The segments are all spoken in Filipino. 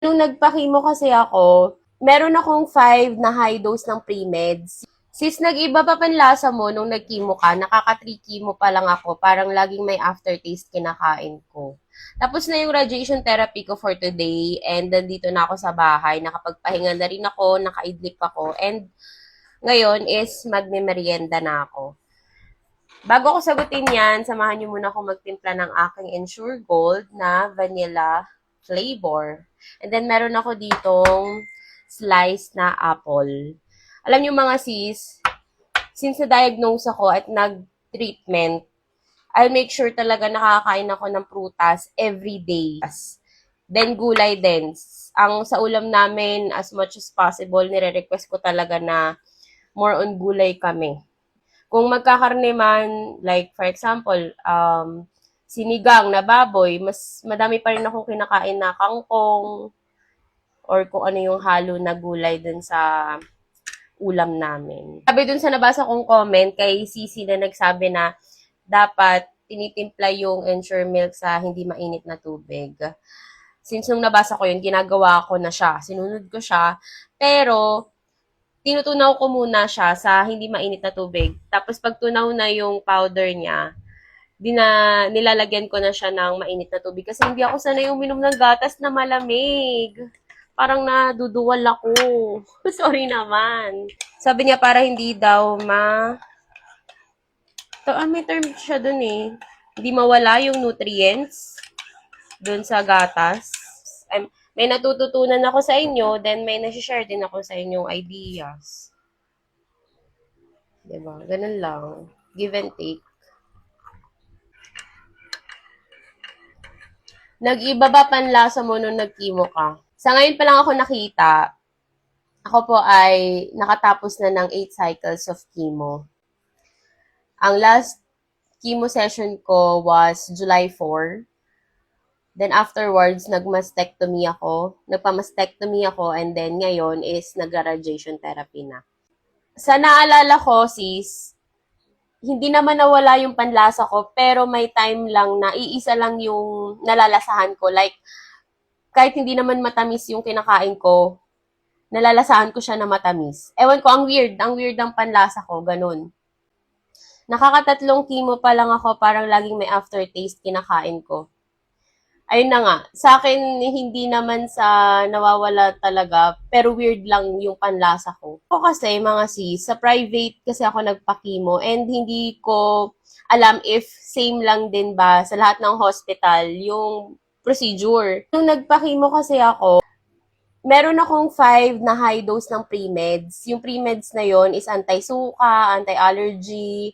Nung nagpa-chemo kasi ako, meron akong 5 na high dose ng pre-meds. Sis, nag-iba pa panlasa mo nung nag-chemo ka, nakaka-3 chemo pa lang ako, parang laging may aftertaste kinakain ko. Tapos na yung radiation therapy ko for today, and nandito na ako sa bahay, nakapagpahinga na rin ako, nakaidlip ako, and ngayon is magme-merienda na ako. Bago ko sagutin yan, samahan niyo muna ako magtimpla ng aking Ensure Gold na vanilla flavor. And then, meron ako ditong slice na apple. Alam niyo mga sis, since na-diagnose ako at nag-treatment, I'll make sure talaga nakakain ako ng prutas every day. Then, gulay din. Ang sa ulam namin, as much as possible, nire-request ko talaga na more on gulay kami. Kung magkakarne man, like for example, sinigang na baboy, mas madami pa rin akong kinakain na kangkong or kung ano yung halo na gulay dun sa ulam namin. Sabi dun sa nabasa kong comment kay Cici na nagsabi na dapat tinitimpla yung Ensure Milk sa hindi mainit na tubig. Since nung nabasa ko yun, ginagawa ko na siya. Sinunod ko siya. Pero, tinutunaw ko muna siya sa hindi mainit na tubig. Tapos pag tunaw na yung powder niya, nilalagyan ko na siya ng mainit na tubig. Kasi hindi ako sanay uminom ng gatas na malamig. Parang naduduwal ako. Sorry naman. Sabi niya para hindi daw may term siya dun eh. Hindi mawala yung nutrients dun sa gatas. May natututunan ako sa inyo, then may nasi-share din ako sa inyong ideas. Diba? Ganun lang. Give and take. Nag-iba ba panlasa mo nung nag-chemo ka? Sa ngayon pa lang ako nakita, ako po ay nakatapos na ng 8 cycles of chemo. Ang last chemo session ko was July 4. Then afterwards, nagpamastectomy ako, and then ngayon is nag-radiation therapy na. Sa naalala ko, sis, hindi naman nawala yung panlasa ko, pero may time lang na iisa lang yung nalalasahan ko. Like, kahit hindi naman matamis yung kinakain ko, nalalasahan ko siya na matamis. Ewan ko, ang weird ang panlasa ko, ganun. Nakakatatlong chemo pa lang ako, parang laging may aftertaste kinakain ko. Ayun na nga, sa akin, hindi naman sa nawawala talaga, pero weird lang yung panlasa ko. Ako kasi, mga sis, sa private kasi ako nagpa-chemo and hindi ko alam if same lang din ba sa lahat ng hospital yung procedure. Nung nagpa-chemo kasi ako, meron akong 5 na high dose ng pre-meds. Yung pre-meds na yon is anti-suka, anti-allergy,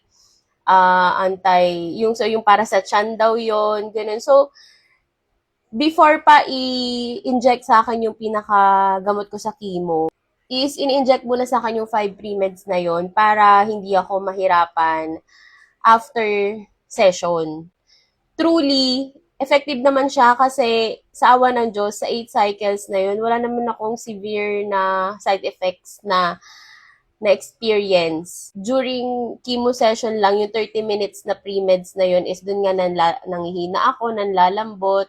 yung para sa tiyan daw yon, ganun. So, before pa i-inject sa akin yung pinakagamot ko sa chemo, is in-inject muna sa akin yung 5 pre-meds na yon para hindi ako mahirapan after session. Truly, effective naman siya kasi sa awa ng Diyos, sa 8 cycles na yun, wala naman akong severe na side effects na experience. During chemo session lang, yung 30 minutes na pre-meds na yun is dun nga nanghihina ako, nanlalambot,